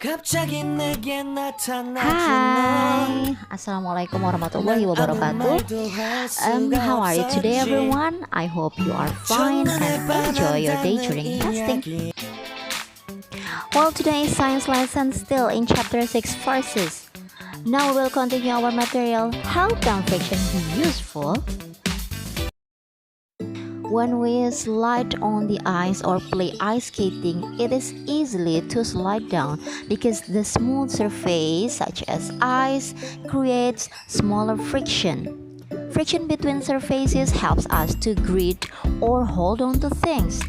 Hi, Assalamualaikum warahmatullahi wabarakatuh. How are you today, everyone? I hope you are fine and enjoy your day during fasting. Well, today is science lesson still in chapter 6 verses. Now we'll continue our material. How can friction be useful? When we slide on the ice or play ice skating, it is easily to slide down because the smooth surface, such as ice, creates smaller friction. Friction between surfaces helps us to grip or hold on to things.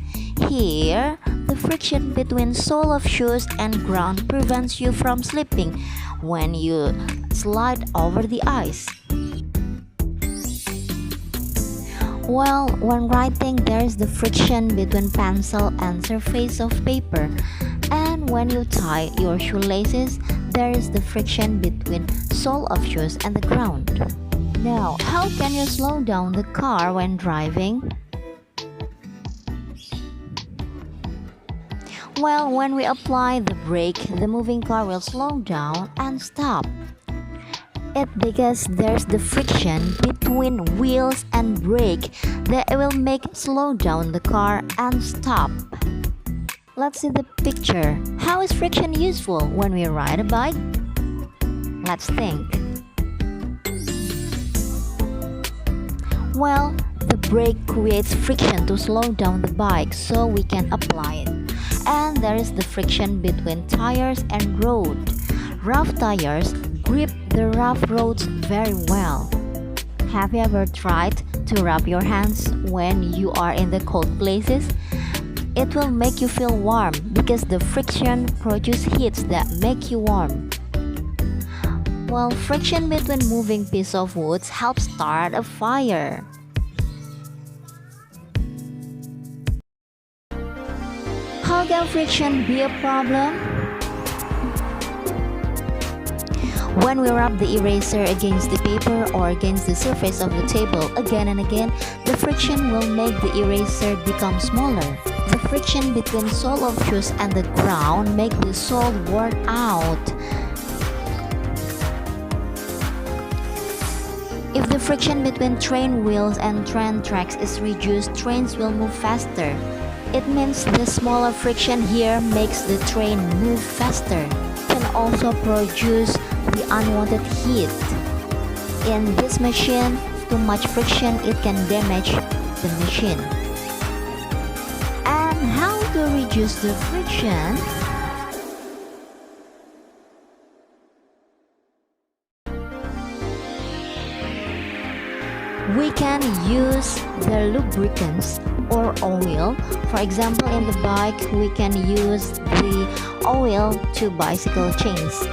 Here, the friction between sole of shoes and ground prevents you from slipping when you slide over the ice. Well, when writing, there is the friction between pencil and surface of paper. And when you tie your shoelaces, there is the friction between sole of shoes and the ground. Now, how can you slow down the car when driving? Well, when we apply the brake, the moving car will slow down and stop. It's because there's the friction between wheels and brake that it will make slow down the car and stop. Let's see the picture. How is friction useful when we ride a bike? Let's think. Well, the brake creates friction to slow down the bike so we can apply it. And there is the friction between tires and road. Rough tires grip the rough roads very well. Have you ever tried to rub your hands when you are in the cold places? It will make you feel warm because the friction produces heats that make you warm. While friction between moving pieces of wood helps start a fire. How can friction be a problem? When we rub the eraser against the paper or against the surface of the table again and again, the friction will make the eraser become smaller. The friction between sole of shoes and the ground make the sole worn out. If the friction between train wheels and train tracks is reduced, trains will move faster. It means the smaller friction here makes the train move faster. It can also produce the unwanted heat. In this machine, too much friction, it can damage the machine. And how to reduce the friction? We can use the lubricants or oil. For example, in the bike, we can use the oil to bicycle chains.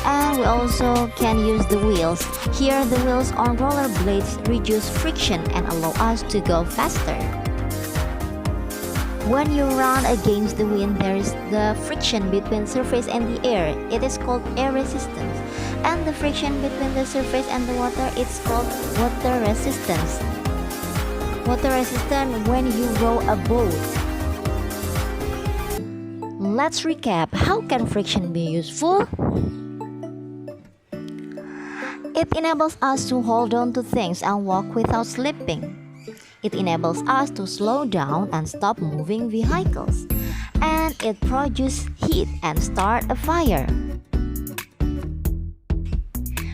And we also can use the wheels. Here, the wheels on roller blades reduce friction and allow us to go faster. When you run against the wind, there is the friction between surface and the air. It is called air resistance. And the friction between the surface and the water is called water resistance. Water resistance when you row a boat. Let's recap. How can friction be useful? It enables us to hold on to things and walk without slipping. It enables us to slow down and stop moving vehicles. And it produces heat and start a fire.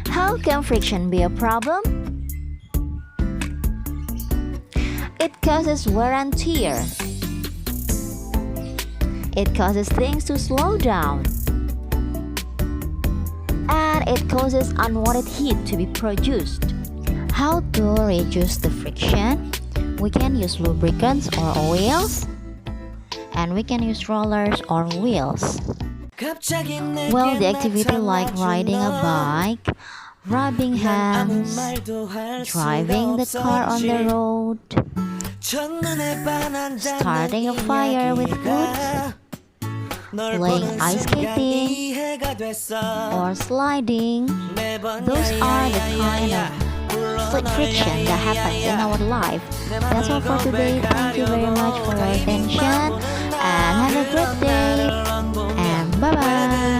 How can friction be a problem? It causes wear and tear. It causes things to slow down. And it causes unwanted heat to be produced. How to reduce the friction? We can use lubricants or oils, and we can use rollers or wheels. Well, the activity like riding a bike, rubbing hands, driving the car on the road, starting a fire with wood, playing ice skating, or sliding. Those are the kind of friction that happens in our life. That's all for today. Thank you very much for your attention and have a great day and bye bye.